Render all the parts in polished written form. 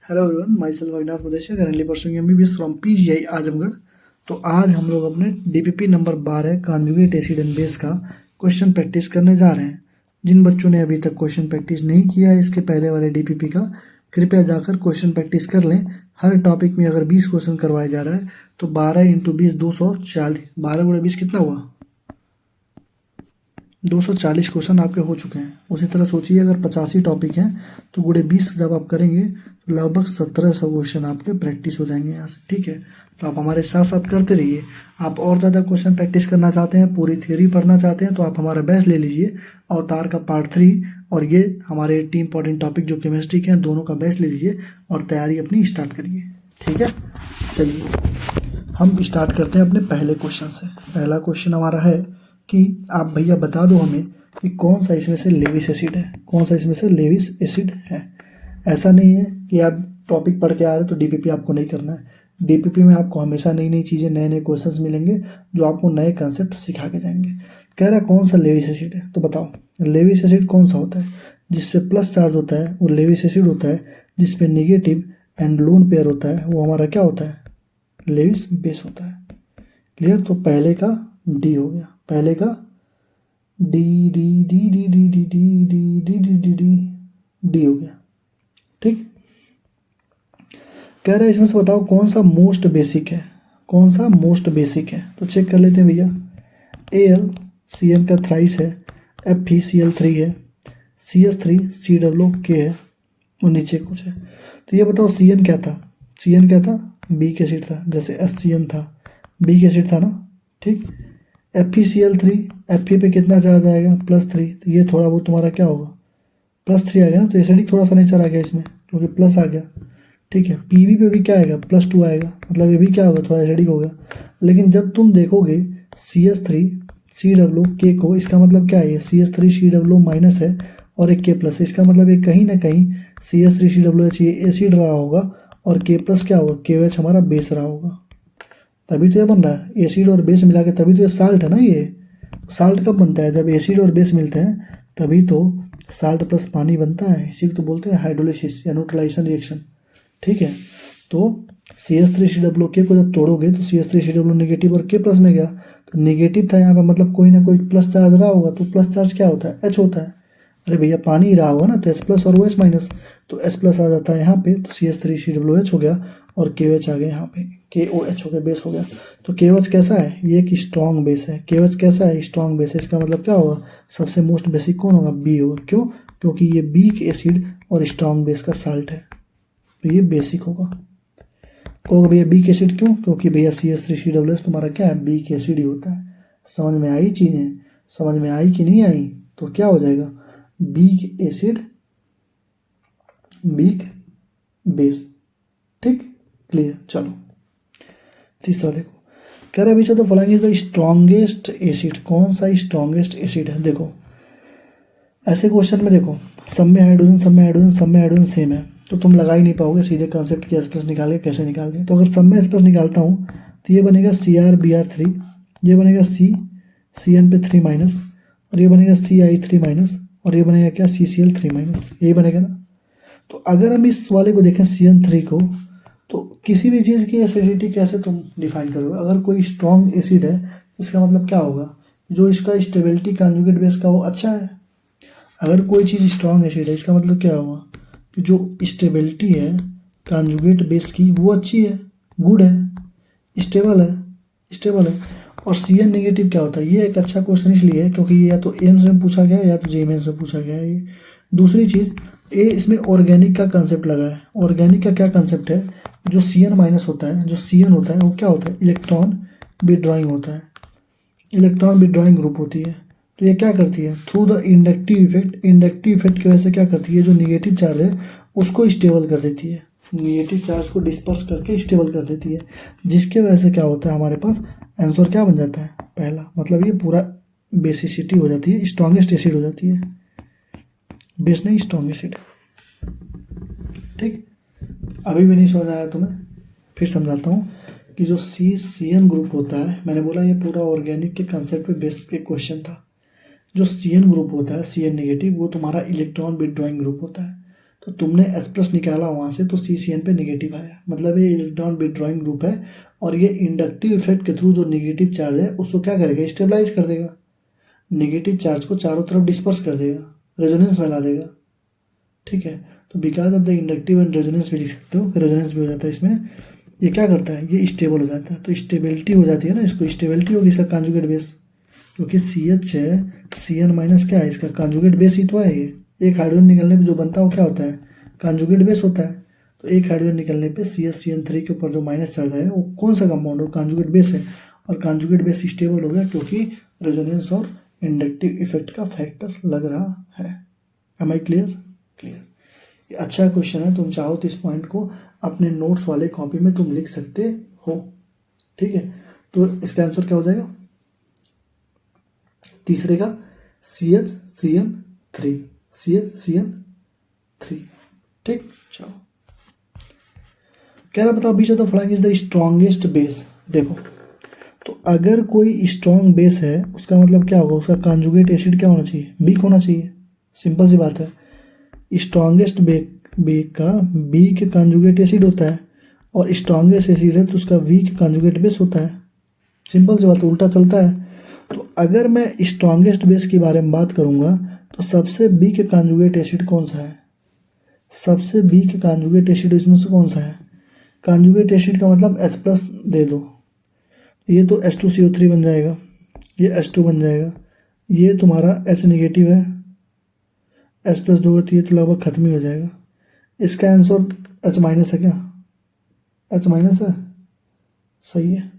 Hello everyone, my self Avinash Madeshiya, currently pursuing MBBS from PGI Azamgarh. तो आज हम लोग अपने DPP number 12 conjugate acid and base का क्वेश्चन प्रैक्टिस करने जा रहे हैं। जिन बच्चों ने अभी तक क्वेश्चन प्रैक्टिस नहीं किया है इसके पहले वाले डीपीपी का, कृपया जाकर क्वेश्चन प्रैक्टिस कर लें। हर टॉपिक में अगर 20 क्वेश्चन करवाया जा रहा है तो 12 इंटू 20 240, 12 गुणा 20 कितना हुआ? 240 क्वेश्चन आपके हो चुके हैं। उसी तरह सोचिए अगर 85 टॉपिक हैं तो गुणे 20 जब आप करेंगे तो लगभग 1700 क्वेश्चन आपके प्रैक्टिस हो जाएंगे यहाँ से। ठीक है, तो आप हमारे साथ साथ करते रहिए। आप और ज़्यादा क्वेश्चन प्रैक्टिस करना चाहते हैं, पूरी थ्योरी पढ़ना चाहते हैं तो आप हमारा बैच ले लीजिए, अवतार का पार्ट 3 और ये हमारे 3 इंपॉर्टेंट टॉपिक जो केमिस्ट्री के हैं दोनों का बैच ले लीजिए और तैयारी अपनी स्टार्ट करिए। ठीक है, चलिए हम स्टार्ट करते हैं अपने पहले क्वेश्चन से। पहला क्वेश्चन हमारा है कि आप भैया बता दो हमें कि कौन सा इसमें से लेविस एसिड है, कौन सा इसमें से लेविस एसिड है। ऐसा नहीं है कि आप टॉपिक पढ़ के आ रहे हो तो डीपीपी आपको नहीं करना है। डीपीपी में आपको हमेशा नई नई चीज़ें, नए नए क्वेश्चंस मिलेंगे जो आपको नए कंसेप्ट सिखा के जाएंगे। कह रहा है कौन सा लेविस एसिड है, तो बताओ लेविस एसिड कौन सा होता है? जिसपे प्लस चार्ज होता है वो लेविस एसिड होता है, जिसपे निगेटिव एंड लोन पेयर होता है वो हमारा क्या होता है? लेविस बेस होता है। क्लियर? तो पहले का डी हो गया, पहले का D D D D D D D D D D D D D हो गया। ठीक, कह रहा है इसमें से बताओ कौन सा मोस्ट बेसिक है, कौन सा मोस्ट बेसिक है। तो चेक कर लेते हैं भैया। AlCN का थ्राइस है, FeCl3 है, CS3COO है और नीचे कुछ है। तो ये बताओ CN क्या था? CN क्या था? बीक एसिड था, जैसे HCN था बीक एसिड था ना। ठीक, FeCl3 Fe पे कितना चार्ज आएगा? +3, तो ये थोड़ा बहुत तुम्हारा क्या होगा? +3 आ गया ना, तो एसिडिक थोड़ा सा नेचर आ गया इसमें क्योंकि प्लस आ गया। ठीक है, Pb पे भी क्या आएगा? +2 आएगा, मतलब ये भी क्या होगा? थोड़ा एसिडिक हो गया। लेकिन जब तुम देखोगे CS3COO को, इसका मतलब क्या है? ये CS3COO माइनस है और एक K प्लस है, इसका मतलब ये कहीं ना कहीं CS3COOH ये एसिड रहा होगा और K प्लस क्या होगा? KOH हमारा बेस रहा होगा, तभी तो ये बन रहा है। एसिड और बेस मिला के तभी तो ये साल्ट है ना। ये साल्ट कब बनता है? जब एसिड और बेस मिलते हैं तभी तो साल्ट प्लस पानी बनता है। इसी को तो बोलते हैं हाइड्रोलिसिस या न्यूट्रलाइजेशन रिएक्शन। ठीक है, तो CS3COO को जब तोड़ोगे तो CS3COO नेगेटिव और K प्लस में गया, तो नेगेटिव था यहाँ पर, मतलब कोई ना कोई प्लस चार्ज रहा होगा। तो प्लस चार्ज क्या होता है? H होता है। अरे भैया पानी ही रहा होगा ना, तो H प्लस और OH माइनस, तो H प्लस आ जाता है यहाँ पे, तो CS3COOH हो गया और KOH आ गया यहाँ पे, KOH हो गया, बेस हो गया। तो KOH कैसा है? ये एक स्ट्रॉन्ग बेस है। KOH कैसा है? स्ट्रॉन्ग बेस है। इसका मतलब क्या होगा? सबसे मोस्ट बेसिक कौन होगा? B होगा। क्यों? क्योंकि ये बीक एसिड और स्ट्रॉन्ग बेस का साल्ट है, तो ये बेसिक होगा। कहोगे भैया बीक एसिड क्यों? क्योंकि भैया CS3COOH तुम्हारा क्या है? बीक एसिड ही होता है। समझ में आई चीज़ें? समझ में आई कि नहीं आई? तो क्या हो जाएगा? Weak acid, weak base. ठीक, क्लियर? चलो तीसरा देखो, कह रहा है which of the following is the strongest acid. कौन सा स्ट्रॉन्गेस्ट एसिड है? देखो ऐसे क्वेश्चन में देखो सब में हाइड्रोजन, सब में हाइड्रोजन, सब में हाइड्रोजन सेम है, तो तुम लगा ही नहीं पाओगे सीधे कंसेप्ट की H+ निकाल के कैसे निकाल दें। तो अगर सब में H+ निकालता हूँ तो ये बनेगा CrBr3, ये बनेगा CN पे 3 माइनस, और ये बनेगा CI3 माइनस, और ये बनेगा क्या? CCl3 माइनस, यही बनेगा ना। तो अगर हम इस वाले को देखें CN3 को, तो किसी भी चीज़ की एसिडिटी कैसे तुम डिफाइन करोगे? अगर कोई स्ट्रॉन्ग एसिड है इसका मतलब क्या होगा? जो इसका स्टेबिलिटी कॉन्जुगेट बेस का वो अच्छा है। अगर कोई चीज़ स्ट्रॉन्ग एसिड है इसका मतलब क्या होगा? कि जो स्टेबिलिटी है कॉन्जुगेट बेस की वो अच्छी है, गुड है, स्टेबल है, स्टेबल है। और CN नेगेटिव क्या होता है? ये एक अच्छा क्वेश्चन इसलिए है क्योंकि ये या तो एम्स में पूछा गया है या तो JMS में पूछा गया है। ये दूसरी चीज़, ये इसमें ऑर्गेनिक का कंसेप्ट लगा है। ऑर्गेनिक का क्या कंसेप्ट है? जो CN माइनस होता है, जो CN होता है वो क्या होता है? इलेक्ट्रॉन विड्रॉइंग होता है, इलेक्ट्रॉन विड्रॉइंग ग्रुप होती है। तो ये क्या करती है? Through the inductive effect, inductive effect की वजह से क्या करती है? जो निगेटिव चार्ज है उसको स्टेबल कर देती है, निगेटिव चार्ज को डिस्पर्स करके स्टेबल कर देती है, जिसके वजह से क्या होता है? हमारे पास आंसर क्या बन जाता है? पहला, मतलब ये पूरा बेसिसिटी हो जाती है, स्ट्रॉन्गेस्ट एसिड हो जाती है। बेस नहीं, स्ट्रॉन्ग एसिड। ठीक, अभी भी नहीं समझ आया तुम्हें? फिर समझाता हूँ कि जो CN ग्रुप होता है, मैंने बोला ये पूरा ऑर्गेनिक के कंसेप्ट पे बेस के क्वेश्चन था। जो CN ग्रुप होता है, CN नेगेटिव, वो तुम्हारा इलेक्ट्रॉन विड्रॉइंग ग्रुप होता है। तो तुमने H प्लस निकाला वहाँ से, तो CCN पे नेगेटिव आया, मतलब ये इलेक्ट्रॉन विड्रॉइंग ग्रुप है। और ये इंडक्टिव इफेक्ट के थ्रू जो नेगेटिव चार्ज है उसको क्या करेगा, स्टेबलाइज कर देगा, नेगेटिव चार्ज को चारों तरफ डिस्पर्स कर देगा, रेजोनेंस में ला देगा। ठीक है, तो because of the inductive and resonance भी लिख सकते हो कि रेजोनेंस भी हो जाता है इसमें। ये क्या करता है, ये स्टेबल हो जाता है, तो स्टेबिलिटी हो जाती है ना, इसको स्टेबिलिटी होगी इसका कॉन्जुगेट बेस, क्योंकि CH है, CN माइनस क्या है इसका कॉन्जुगेट बेस ही तो है। ये एक हाइड्रोजन निकलने पे जो बनता है वो क्या होता है, कॉन्जुगेट बेस होता है। तो एक हाइड्रोजन निकलने पे CH CN3 के ऊपर जो माइनस चार्ज है वो कौन सा कंपाउंड है, कॉन्जुगेट बेस है। और कॉन्जुगेट बेस स्टेबल हो गया क्योंकि रेजोनेंस और इंडक्टिव इफेक्ट का फैक्टर लग रहा है। Am I clear? क्लियर। ये अच्छा क्वेश्चन है, तुम चाहो तो इस पॉइंट को अपने नोट्स वाले कॉपी में तुम लिख सकते हो। ठीक है, तो इसका आंसर क्या हो जाएगा, तीसरे का CH CN3। ठीक, चलो कह रहा बताओ which of the following is the strongest base. देखो, तो अगर कोई स्ट्रॉन्ग बेस है उसका मतलब क्या होगा, उसका कॉन्जुगेट एसिड क्या होना चाहिए, वीक होना चाहिए। सिंपल सी बात है, स्ट्रॉन्गेस्ट बेस का वीक कॉन्जुगेट एसिड होता है, और स्ट्रॉन्गेस्ट एसिड है तो उसका वीक कॉन्जुगेट बेस होता है। सिंपल सी बात है, उल्टा चलता है। तो अगर मैं स्ट्रॉन्गेस्ट बेस के बारे में बात करूंगा तो सबसे वीक कॉन्जुगेट एसिड कौन सा है, सबसे वीक कॉन्जुगेट एसिड इसमें से कौन सा है। कॉन्जुगेट एसिड का मतलब H प्लस दे दो, ये तो H2CO3 बन जाएगा, ये H2 बन जाएगा, ये तुम्हारा H नेगेटिव है, H प्लस दोगे तो ये तो लगभग खत्म ही हो जाएगा। इसका आंसर H माइनस है क्या, H माइनस है, सही है।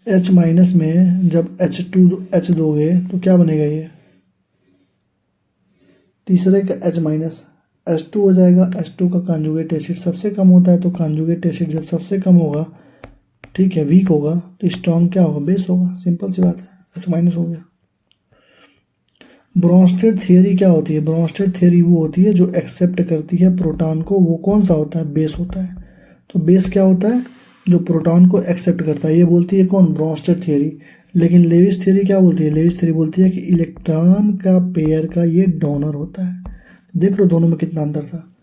H माइनस में जब H दोगे तो क्या बनेगा, ये तीसरे का H माइनस H2 हो जाएगा। H2 का कॉन्जुगेट एसिड सबसे कम होता है, तो कॉन्जुगेट एसिड जब सबसे कम होगा, ठीक है, वीक होगा, तो स्ट्रॉन्ग क्या होगा, बेस होगा। सिंपल सी बात है, H माइनस हो गया। ब्रोंस्टेड थियरी क्या होती है, ब्रोंस्टेड थियरी वो होती है जो एक्सेप्ट करती है प्रोटॉन को, वो कौन सा होता है, बेस होता है। तो बेस क्या होता है, जो प्रोटॉन को एक्सेप्ट करता है, ये बोलती है कौन, ब्रोंस्टेड थियरी। लेकिन लेविस थियरी क्या बोलती है, लेविस थियरी बोलती है कि इलेक्ट्रॉन का पेयर का ये डोनर होता है। देख लो दोनों में कितना अंतर था।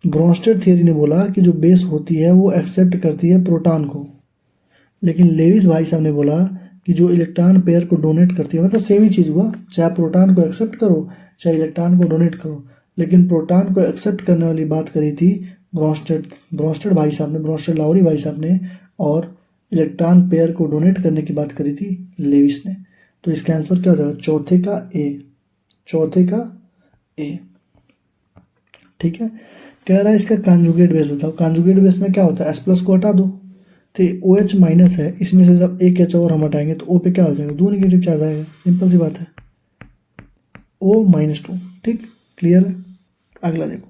ब्रोंस्टेड थियरी ने बोला कि जो बेस होती है वो एक्सेप्ट करती है प्रोटॉन को, लेकिन लेविस भाई साहब ने बोला कि जो इलेक्ट्रॉन पेयर को डोनेट करती है, मतलब सेम ही चीज़ हुआ, चाहे प्रोटॉन को एक्सेप्ट करो चाहे इलेक्ट्रॉन को डोनेट करो, लेकिन प्रोटॉन को एक्सेप्ट करने वाली बात करी थी ब्रोंस्टेड भाई साहब ने, ब्रोंस्टेड लाहौरी भाई साहब ने, और इलेक्ट्रॉन पेयर को डोनेट करने की बात करी थी लेविस ने। तो इसका आंसर क्या हो जाएगा, चौथे का ए। ठीक है, कह रहा है इसका कॉन्जुगेट बेस बताओ। कॉन्जुगेट बेस में क्या होता है, H प्लस को हटा दो, तो OH माइनस है, इसमें से जब एक H और हम हटाएंगे तो O पे क्या हो जाएगा, 2 नेगेटिव चार्ज आएगा। सिंपल सी बात है, O-2। ठीक, क्लियर है। अगला देखो,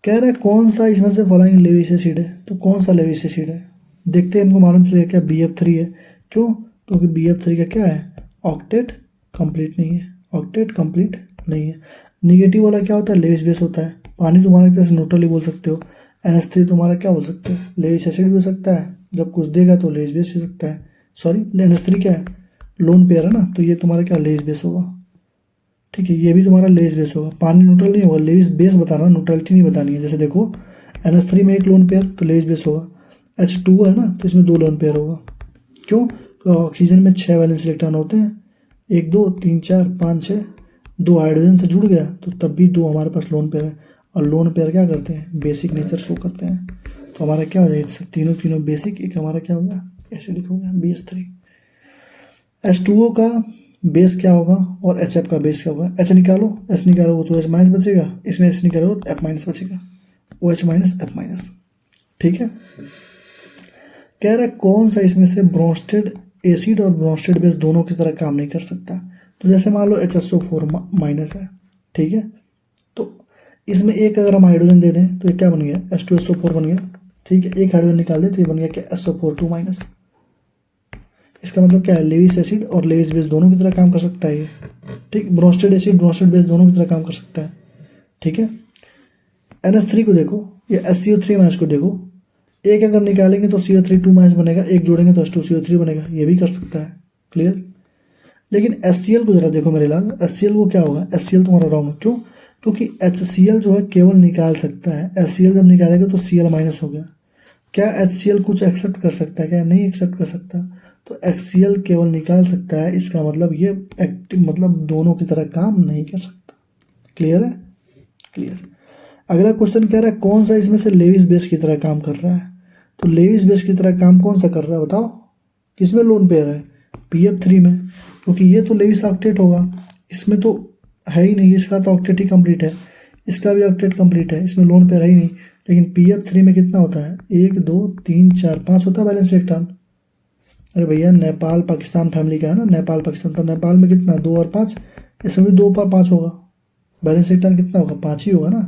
कह रहा है कौन सा इसमें से फॉलोइंग लेविस एसिड है, तो कौन सा लेविस एसिड है, देखते हैं हमको मालूम चलेगा क्या, BF3 है। क्यों, क्योंकि BF3 का क्या है, ऑक्टेट कंप्लीट नहीं है, ऑक्टेट कंप्लीट नहीं है। निगेटिव वाला क्या होता है, लेविस बेस होता है। पानी तुम्हारा एक तरह से न्यूट्रल ही बोल सकते हो। NH3 तुम्हारा क्या बोल सकते हो, लेविस एसिड भी हो सकता है, जब कुछ देगा तो लेविस बेस भी हो सकता है। सॉरी, NH3 क्या है, लोन पेयर है ना, तो ये तुम्हारा क्या लेविस बेस होगा। ठीक है, ये भी तुम्हारा लेविस बेस होगा। पानी न्यूट्रल नहीं होगा, लेविस बेस बताना, न्यूट्रलिटी नहीं बतानी है। जैसे देखो NH3 में एक लोन पेयर तो लेविस बेस होगा, H2 है ना तो इसमें 2 लोन पेयर होगा। क्यों, तो ऑक्सीजन में 6 वैलेंस इलेक्ट्रॉन होते हैं, 1 2 3 4 5 6, 2 हाइड्रोजन से जुड़ गया तो तब भी 2 हमारे पास लोन पेयर है। और लोन पेयर क्या करते हैं, बेसिक नेचर शो करते हैं। तो हमारा क्या हो जाएगा, तीनों बेसिक, एक हमारा क्या हो गया, एसिडिक हो गया, BH3। H2O का बेस क्या होगा और HF का बेस क्या होगा, H निकालो, H निकालो तो H माइनस बचेगा, इसमें H निकालो तो F माइनस बचेगा, OH माइनस F माइनस। ठीक है, कह रहा है कौन सा इसमें से ब्रोंस्टेड एसिड और ब्रोंस्टेड बेस दोनों की तरह काम नहीं कर सकता। तो जैसे मान लो HSO4 माइनस है, ठीक है, तो इसमें एक अगर हम हाइड्रोजन दे दें तो ये क्या बन गया, H2SO4 बन गया। ठीक है, एक हाइड्रोजन निकाल दे तो ये बन गया क्या, SO4 माइनस। इसका मतलब क्या है, लेविस एसिड और लेविस बेस दोनों की तरह काम कर सकता है ये। ठीक, ब्रोंस्टेड एसिड ब्रोंस्टेड बेस दोनों की तरह काम कर सकता है। ठीक है, NH3 को देखो या SCO3 माइनस को देखो, एक अगर निकालेंगे तो CO3 2 माइनस बनेगा, एक जोड़ेंगे तो H2CO3 बनेगा, ये भी कर सकता है। क्लियर। लेकिन HCl को जरा देखो मेरे लाल, HCl को क्या होगा, HCl तुम्हारा रॉन्ग है। क्यों? क्योंकि HCl जो है केवल निकाल सकता है, HCl जब निकालेगा तो Cl माइनस हो गया। क्या HCl कुछ एक्सेप्ट कर सकता है? क्या नहीं एक्सेप्ट कर सकता। तो HCl केवल निकाल सकता है, इसका मतलब ये एक्टिव मतलब दोनों की तरह काम नहीं कर सकता। क्लियर है? क्लियर। अगला क्वेश्चन कह रहा है कौन सा इसमें से लेविस बेस की तरह काम कर रहा है। तो लेविस बेस की तरह काम कौन सा कर रहा है बताओ? किसमें लोन पेयर है? PF3 में, क्योंकि ये तो लेविस ऑक्टेट होगा, इसमें तो है ही नहीं, इसका तो ऑक्टेट ही कंप्लीट है, इसका भी ऑक्टेट कंप्लीट है, इसमें लोन पेयर है ही नहीं। लेकिन PF3 में कितना होता है? 1 2 3 4 5 होता है बैलेंस इलेक्ट्रॉन। अरे भैया नेपाल पाकिस्तान फैमिली का है ना, नेपाल पाकिस्तान, तो नेपाल में कितना 2 और 5, इसमें भी 2 पर 5 होगा। बैलेंस इलेक्ट्रॉन कितना होगा? 5 ही होगा ना।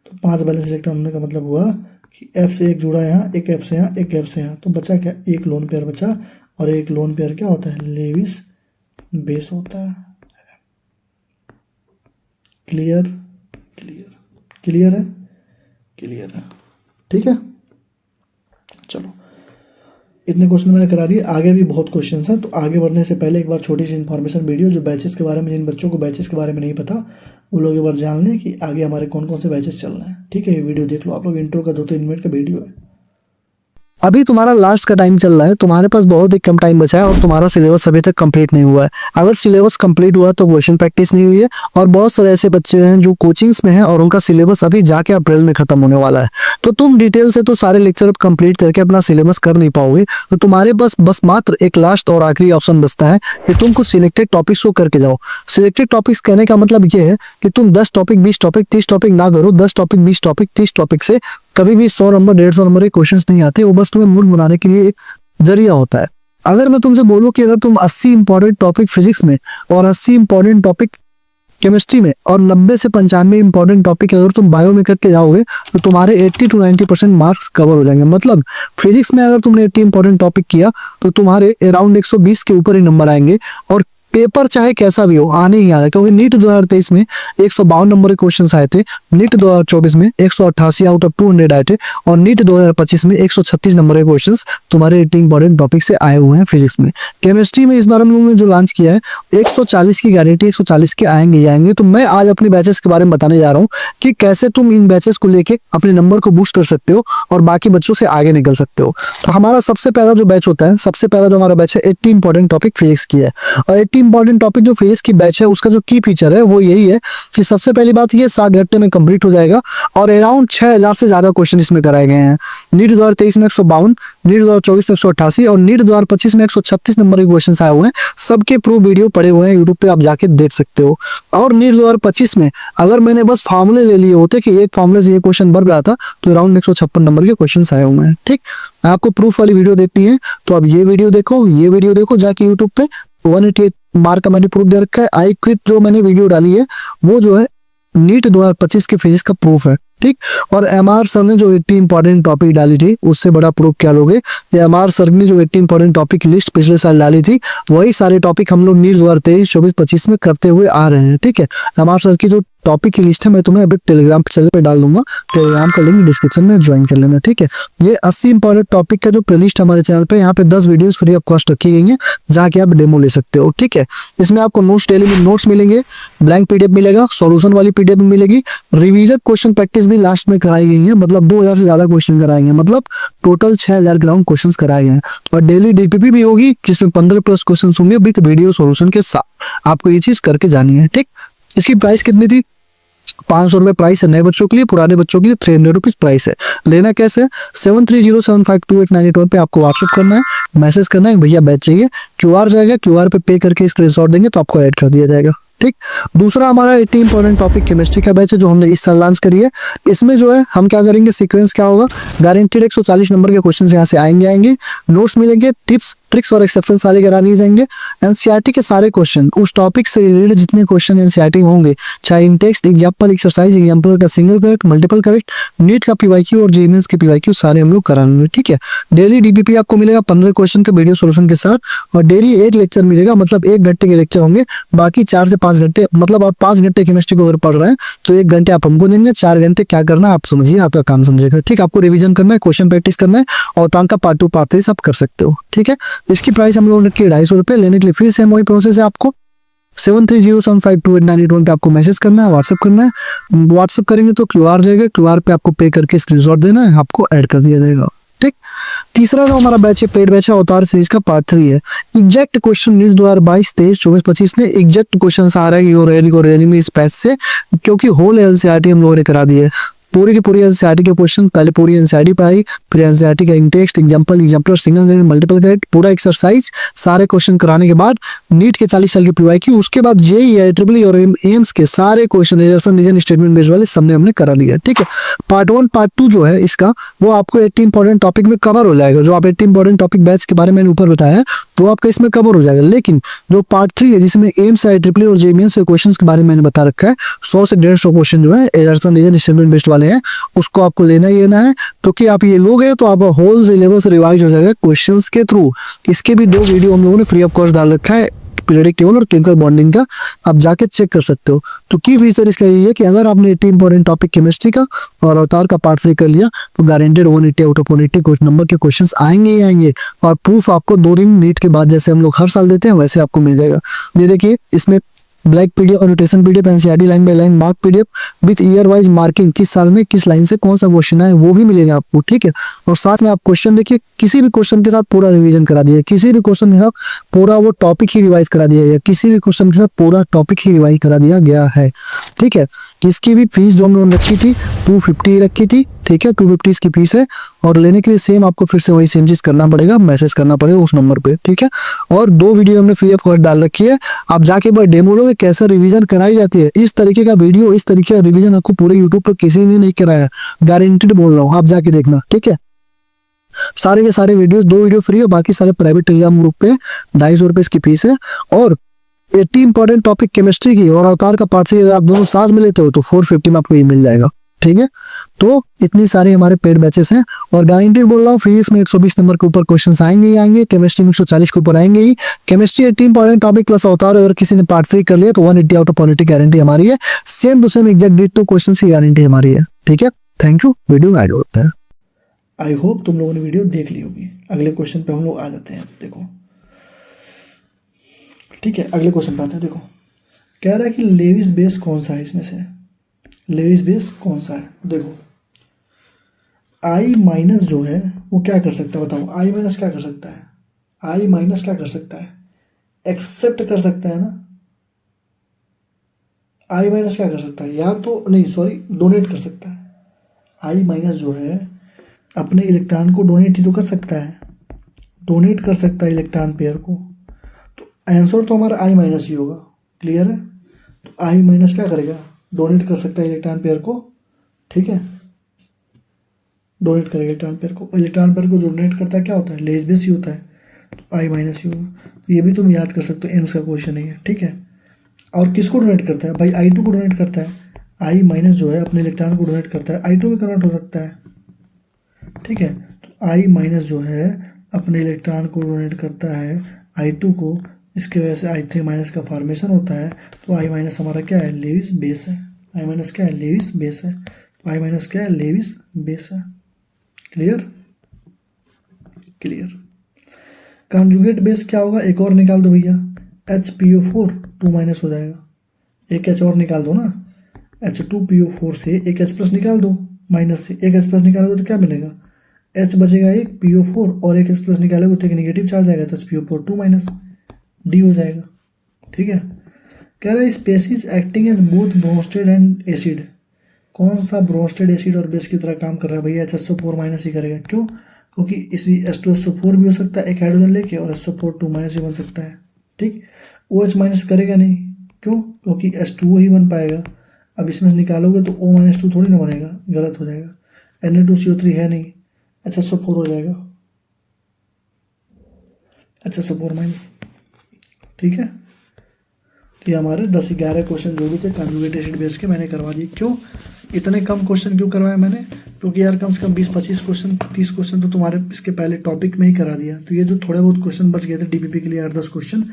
तो 5 बैलेंस इलेक्ट्रॉन होने का मतलब हुआ कि F से एक जुड़ा यहाँ, एक F से यहाँ, एक F से यहाँ, तो बचा क्या? एक लोन पेयर बचा। और एक लोन पेयर क्या होता है? लेविस बेस होता है। क्लियर? क्लियर। क्लियर है? क्लियर है। ठीक है, चलो इतने क्वेश्चन मैंने करा दिए, आगे भी बहुत क्वेश्चन हैं। तो आगे बढ़ने से पहले एक बार छोटी सी इन्फॉर्मेशन वीडियो, जो बैचेस के बारे में, जिन बच्चों को बैचेस के बारे में नहीं पता वो लोग एक बार जान लें कि आगे हमारे कौन कौन से बैचेस चल रहे हैं। ठीक है, ये वीडियो देख लो आप लोग, इंट्रो का 2-3 मिनट का वीडियो है। अभी तुम्हारा लास्ट का टाइम चल रहा है, तुम्हारे पास बहुत ही कम टाइम बचा है और तुम्हारा सिलेबस अभी तक कंप्लीट नहीं हुआ है। अगर सिलेबस कंप्लीट हुआ तो क्वेश्चन प्रैक्टिस नहीं हुई है, और बहुत सारे ऐसे बच्चे हैं जो कोचिंग्स में हैं और उनका सिलेबस अभी जाके अप्रैल में खत्म होने वाला है। तो तुम डिटेल से तो सारे लेक्चर कंप्लीट करके अपना सिलेबस कर नहीं पाओगे। तो तुम्हारे पास बस मात्र एक लास्ट और आखिरी ऑप्शन बचता है कि तुम कुछ सिलेक्टेड टॉपिक्स को करके जाओ। सिलेक्टेड टॉपिक्स कहने का मतलब ये है कि तुम 10 टॉपिक 20 टॉपिक 30 टॉपिक ना करो, 10 टॉपिक 20 टॉपिक 30 टॉपिक से कभी भी 100 नंबर 150 नंबर के क्वेश्चंस नहीं आते। वो बस तुम्हें मूड बनाने के लिए एक जरिया होता है। अगर मैं तुमसे बोलूं कि अगर तुम 80 इंपॉर्टेंट टॉपिक फिजिक्स में और 80 इंपॉर्टेंट टॉपिक केमिस्ट्री में और 90 से 95 इंपॉर्टेंट टॉपिक अगर तुम बायो में करके जाओगे तो तुम्हारे 80 to 90% मार्क्स कवर हो जाएंगे। मतलब फिजिक्स में अगर तुमने 80 इंपॉर्टेंट टॉपिक किया तो तुम्हारे अराउंड 120 के ऊपर ही नंबर आएंगे। और पेपर चाहे कैसा भी हो आने ही आ रहा है, क्योंकि नीट 2023 में 152 नंबर के क्वेश्चंस आए थे, नीट 2024 में 188 आउट ऑफ 200 आए थे, और नीट 2025 में 136 नंबर के क्वेश्चंस तुम्हारे 80 इंपॉर्टेंट टॉपिक से आए हुए हैं फिजिक्स में। केमिस्ट्री में इस बार हम लोगों ने जो लॉन्च किया है 140 की गारंटी, 140 के आएंगे ही आएंगे। तो मैं आज अपने बैचेस के बारे में बताने जा रहा हूँ कि कैसे तुम इन बैचेस को लेके अपने नंबर को बूस्ट कर सकते हो और बाकी बच्चों से आगे निकल सकते हो। तो हमारा सबसे पहला जो बैच होता है, सबसे पहला जो हमारा बैच है 80 इंपॉर्टेंट टॉपिक फिजिक्स की है। और 80 इंपॉर्टेंट टॉपिक जो फिजिक्स की बैच है उसका जो की फीचर है वो यही है कि सबसे पहली बात ये 7 घंटे में कंप्लीट हो जाएगा और अराउंड 6000 से ज्यादा क्वेश्चन इसमें कराए गए हैं। नीट 2023 में 152, नीट 2024 में 188 और नीट 2025 में 136 नंबर के क्वेश्चन आए हुए हैं। सबके प्रूफ वीडियो पड़े हुए हैं यूट्यूब पे, आप जाके देख सकते हो। और नीट 2025 में अगर मैंने बस फॉर्मूले ले लिए होते कि एक फॉर्मूले से ये क्वेश्चन बन रहा था तो अराउंड 156 नंबर के क्वेश्चन आए हुए हैं। ठीक, आपको प्रूफ वाली वीडियो देखनी है तो अब ये वीडियो देखो जाके यूट्यूब पे। 188 मार्क का मैंने प्रूफ दे रखा है। आई क्विट जो मैंने वीडियो डाली है वो जो है नीट 2025 के फिजिक्स का प्रूफ है। ठीक, और MR सर ने जो 80 इंपॉर्टेंट टॉपिक डाली थी उससे बड़ा प्रूफ क्या लोगे? MR सर ने जो 80 इंपॉर्टेंट टॉपिक लिस्ट पिछले साल डाली थी वही सारे टॉपिक हम लोग नीट 2023, 24, 25 में करते हुए आ रहे हैं। ठीक है, MR सर की जो टॉपिक की लिस्ट है मैं तुम्हें अभी टेलीग्राम चैनल पे डाल दूंगा, टेलीग्राम का लिंक डिस्क्रिप्शन में ज्वाइन कर लेना। ठीक है, ये 80 इंपॉर्टेंट टॉपिक का जो प्लेलिस्ट हमारे चैनल पे यहाँ पे 10 वीडियोस फ्री ऑफ कॉस्ट रखी गई है, जाके आप डेमो ले सकते हो। ठीक है, इसमें आपको नोट्स, डेली में नोट्स मिलेंगे, ब्लैंक PDF मिलेगा, सॉल्यूशन वाली PDF मिलेगी, रिवीजन क्वेश्चन प्रैक्टिस भी लास्ट में कराई गई है। मतलब 2000 से ज्यादा क्वेश्चन कराएंगे, मतलब टोटल 6000 ग्राउंड क्वेश्चन कराए गए हैं। और डेली DPP भी होगी जिसमें 15+ क्वेश्चन होंगे विद वीडियो सॉल्यूशन के साथ। आपको ये चीज करके जानी है। ठीक, इसकी प्राइस कितनी थी? 500 रुपए प्राइस है नए बच्चों के लिए, पुराने बच्चों के लिए 300 रुपीज प्राइस है। लेना कैसे? 7307522894 पे आपको व्हाट्सएप करना है, मैसेज करना है भैया बैच चाहिए, QR जाएगा, QR पे पे करके स्क्रीनशॉट देंगे तो आपको ऐड कर दिया जाएगा। ठीक, दूसरा हमारा 80 इंपॉर्टेंट टॉपिक केमिस्ट्री का बैच है जो हमने इस साल लॉन्च करी है। इसमें जो है हम क्या करेंगे, सीक्वेंस क्या होगा, गारंटीड 140 नंबर के क्वेश्चन यहाँ से आएंगे, नोट्स मिलेंगे, टिप्स ट्रिक्स और एक्सेप्शन सारे करा दिए जाएंगे। NCERT के सारे क्वेश्चन, उस टॉपिक से रिलेटेड जितने क्वेश्चन NCERT होंगे, चाहे in text, example, exercise, example का single correct, multiple correct, NEET का PYQ और JMS के PYQ सारे हम लोग कराएंगे। ठीक है, डेली DPP आपको मिलेगा 15 क्वेश्चन के वीडियो सोल्यूशन के साथ, और डेली 1 लेक्चर मिलेगा, मतलब 1 घंटे के लेक्चर होंगे, बाकी 4 से 5 घंटे, मतलब आप 5 घंटे केमिस्ट्री को अगर पढ़ रहे हैं तो 1 घंटे आप हमको देंगे, 4 घंटे क्या करना आप समझिए, आपका काम समझेगा। ठीक, आपको रिवीजन करना है, क्वेश्चन प्रैक्टिस करना है, और तांका पार्ट 2 पार्ट 3 आप कर सकते हो। ठीक है, इसकी प्राइस हम लोगों ने रखी है 250 रुपये। लेने के लिए फिर से वही प्रोसेस है, आपको 7307528981 पे आपको मैसेज करना है, व्हाट्सअप करना है। व्हाट्सअप करेंगे तो QR जाएगा, QR पे आपको पे करके स्क्रीनशॉट देना है, आपको ऐड कर दिया जाएगा। ठीक। तीसरा जो हमारा बैच है, पेड बैच है, अवतार सीरीज का पार्ट 3 है। एग्जैक्ट क्वेश्चन नीट 2022, 23, 24, 25 में एग्जैक्ट क्वेश्चन आ रहा है योर में इस बैच से, क्योंकि होल NCERT हम लोगों ने करा दी है। पूरी की पूरी NCERT के क्वेश्चन, पहले पूरी NCERT पढ़ाई, फिर NCERT का in-text, example, exemplar, single grade, multiple grade, पूरा एक्सरसाइज, सारे क्वेश्चन कराने के बाद नीट के 40 साल की पढ़ाई की। उसके बाद JEE, ट्रिपल और एम्स के सारे क्वेश्चन रीजन स्टेटमेंट बेस्ड वाले सबने हमने करा दिया। ठीक है। पार्ट 1 पार्ट 2 जो है इसका, वो आपको 80 इंपॉर्टेंट टॉपिक में कवर हो जाएगा। जो आप 80 इंपॉर्टेंट टॉपिक बैच के बारे में मैंने ऊपर बताया, वो आपका इसमें कवर हो जाएगा। लेकिन जो पार्ट 3 है, जिसमें एम्स, IEEE और JEE मेंस के क्वेश्चन के बारे में मैंने बता रखा है, 100 से 150 क्वेश्चन जो है रीजन स्टेटमेंट बेस्ड वाले हैं, उसको आपको लेना ही लेना है। तो कि आप ये लोगे तो आप होल सिलेबस रिवाइज हो जाएगा क्वेश्चंस के थ्रू। इसके भी 2 वीडियो हम लोगों ने फ्री ऑफ कॉस्ट डाल रखा है, पीरियडिक टेबल और केमिकल बॉन्डिंग का, आप जाके चेक कर सकते हो। तो की फीचर इसका ये है कि अगर आपने 80 इंपॉर्टेंट टॉपिक केमिस्ट्री का और अवतार का पार्ट 3 कर लिया, तो guaranteed 180 out of 180 question number के क्वेश्चंस आएंगे ही आएंगे। और प्रूफ आपको 2 दिन नीट के बाद, जैसे हम लोग हर साल देते हैं, वैसे आपको मिल जाएगा। ये देखिए, इसमें black PDF, annotation PDF, NCERT line by line mark PDF with year wise marking, किस साल में किस लाइन से कौन सा क्वेश्चन है वो भी मिलेगा आपको। ठीक है। और साथ में आप क्वेश्चन देखिए, किसी भी क्वेश्चन के साथ पूरा रिवीजन करा दिया, किसी भी क्वेश्चन के साथ पूरा वो टॉपिक ही रिवाइज करा दिया गया, किसी भी क्वेश्चन के साथ पूरा टॉपिक ही रिवाइज करा दिया गया है। ठीक है। इसकी भी फीस जो हमने रखी थी 250 रखी थी। ठीक है, 250 इसकी फीस है। और लेने के लिए सेम आपको फिर से वही सेम चीज करना पड़ेगा, मैसेज करना पड़ेगा उस नंबर पे। ठीक है। और 2 वीडियो हमने फ्री ऑफ कॉस्ट डाल रखी है, आप जाके बस डेमो लो कैसे रिवीजन कराई जाती है। इस तरीके का वीडियो, इस तरीके का रिवीजन आपको पूरे यूट्यूब पर किसी ने नहीं कराया, गारंटेड बोल रहा हूँ, आप जाके देखना। ठीक है। सारे के सारे वीडियो, 2 वीडियो फ्री है, बाकी सारे प्राइवेट टेलीग्राम ग्रुप पे 250 रुपए इसकी फीस है। और 80 इंपॉर्टेंट टॉपिक केमिस्ट्री की और अवतार का पार्ट 3 आप दोनों साथ में लेते हो तो 450 में आपको ये मिल जाएगा। ठीक है। तो इतनी सारे हमारे पेड बैचेस हैं, और गारंटेड बोल रहा हूँ, फिजिक्स में 120 नंबर के ऊपर क्वेश्चन आएंगे ही आएंगे, केमिस्ट्री में 140 के ऊपर आएंगे ही। केमिस्ट्री 80 इंपॉर्टेंट टॉपिक प्लस अवतार, अगर किसी ने पार्ट 3 कर लिया तो 180 आउट ऑफ 180 गारंटी हमारी है। Same to same exact ditto question की गारंटी हमारी है। ठीक है। Thank you. वीडियो में ऐड होता है। आई होप तुम लोगों ने वीडियो देख ली होगी। अगले क्वेश्चन पे हम लोग आ जाते हैं। देखो, ठीक है, अगले क्वेश्चन पे आते हैं। देखो, कह रहा है कि लेविस बेस कौन सा है इसमें से, लेविस बेस कौन सा है। देखो, आई माइनस जो है वो क्या कर सकता है, बताओ। आई माइनस क्या कर सकता है, आई माइनस क्या कर सकता है, एक्सेप्ट कर सकता है ना। आई माइनस क्या कर सकता है, या तो नहीं, सॉरी, डोनेट कर सकता है। आई माइनस जो है अपने इलेक्ट्रॉन को डोनेट ही तो कर सकता है, डोनेट कर सकता है इलेक्ट्रॉन पेयर को। तो आंसर तो हमारा आई माइनस ही होगा। क्लियर है। तो आई माइनस क्या करेगा, डोनेट कर सकता है इलेक्ट्रॉन पेयर को। ठीक है, डोनेट करेगा इलेक्ट्रॉन पेयर को। इलेक्ट्रॉन पेयर को जो डोनेट करता है क्या होता है, लेस बेस ही होता है। तो आई माइनस ही होगा। तो ये भी तुम याद कर सकते हो, एम्स का क्वेश्चन है ये। ठीक है। और किसको डोनेट करता है भाई, I2 को डोनेट करता है। आई माइनस जो है अपने इलेक्ट्रॉन को डोनेट करता है, I2 भी कन्वर्ट हो सकता है। ठीक है। तो आई माइनस जो है अपने इलेक्ट्रॉन को डोनेट करता है I2 को, इसके वजह से I3 माइनस का फॉर्मेशन होता है। तो आई माइनस हमारा क्या है, लेविस बेस है। आई माइनस क्या है, लेविस बेस है। तो आई माइनस क्या है, लेविस बेस है। Clear, clear. कॉन्जुगेट बेस क्या होगा, एक और निकाल दो भैया, HPO4 2 माइनस हो जाएगा। एक H और निकाल दो ना, H2PO4 से एक H प्लस निकाल दो, माइनस से एक H प्लस निकालोगे तो क्या मिलेगा, H बचेगा एक, PO4 और एक H प्लस निकालोगे तो एक नेगेटिव चार्ज आएगा, तो HPO4 2 माइनस, D हो जाएगा। ठीक है। कह रहा है species acting as both Bronsted and acid, कौन सा ब्रोस्टेड एसिड और बेस की तरह काम कर रहा है भैया, HSO4 माइनस ही करेगा। क्यों, क्योंकि इसी H2SO4 भी हो सकता है एक हाइड्रोजन लेके, और SO4 2 माइनस भी बन सकता है। ठीक। OH माइनस करेगा नहीं, क्यों, क्योंकि H2O ही बन पाएगा। अब इसमें से निकालोगे तो O-2 थोड़ी ना बनेगा, गलत हो जाएगा। Na2CO3 है नहीं, HSO4 हो जाएगा, HSO4 माइनस। ठीक है। तो ये हमारे 10-11 क्वेश्चन जो भी थे कॉन्जुगेट एसिड बेस के मैंने करवा दिए। क्यों इतने कम क्वेश्चन क्यों करवाए मैंने, क्योंकि यार कम से कम 20-25 क्वेश्चन 30 क्वेश्चन तो तुम्हारे इसके पहले टॉपिक में ही करा दिया। तो ये जो थोड़े बहुत क्वेश्चन बच गए थे DPP के लिए 8-10 क्वेश्चन,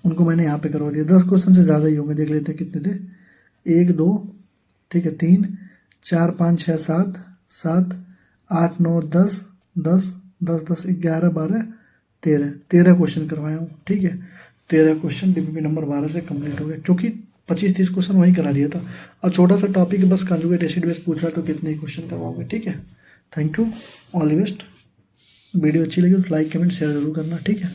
उनको मैंने यहाँ पे करवा दिया। 10 क्वेश्चन से ज़्यादा ही होंगे, देख लेते हैं कितने थे, 1 2, ठीक है, 3 4 5 6 7 7 8 9 10 10 10 10 11 12 13 क्वेश्चन करवाया हूँ, ठीक है। 13 क्वेश्चन डीपीपी नंबर 12 से कंप्लीट हो गया, क्योंकि 25-30 क्वेश्चन वहीं करा दिया था। और छोटा सा टॉपिक बस कंजुगेट एसिड बेस पूछ रहा है, तो कितने क्वेश्चन करवाओगे, ठीक है। Thank you, all the best. Video अच्छी लगी तो लाइक कमेंट शेयर जरूर करना, ठीक है।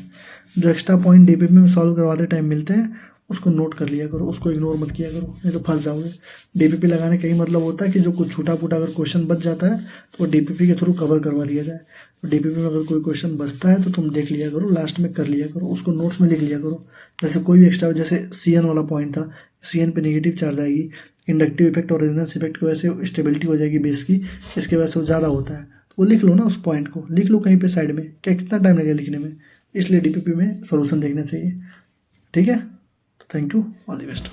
जो एक्स्ट्रा पॉइंट डीपीपी में सॉल्व करवाते टाइम मिलते हैं उसको नोट कर लिया करो, उसको इग्नोर मत किया करो, नहीं तो फंस जाओगे। डीपीपी लगाने का यही मतलब होता है कि जो कुछ छूटा फूटा अगर क्वेश्चन बच जाता है तो वो डीपीपी के थ्रू कवर करवा दिया जाए। तो डीपीपी में अगर कोई क्वेश्चन बचता है तो तुम देख लिया करो, लास्ट में कर लिया करो, उसको नोट्स में लिख लिया करो। जैसे कोई भी एक्स्ट्रा, जैसे CN वाला पॉइंट था, CN पे नेगेटिव चार्ज आएगी, इंडक्टिव इफेक्ट और रेजोनेंस इफेक्ट की वजह से स्टेबिलिटी हो जाएगी बेस की, इसके वजह से वो ज़्यादा होता है। तो वो लिख लो ना, उस पॉइंट को लिख लो कहीं पे साइड में, क्या कितना टाइम लगेगा लिखने में। इसलिए डीपीपी में सोल्यूशन देखना चाहिए, ठीक है। Thank you, all the best.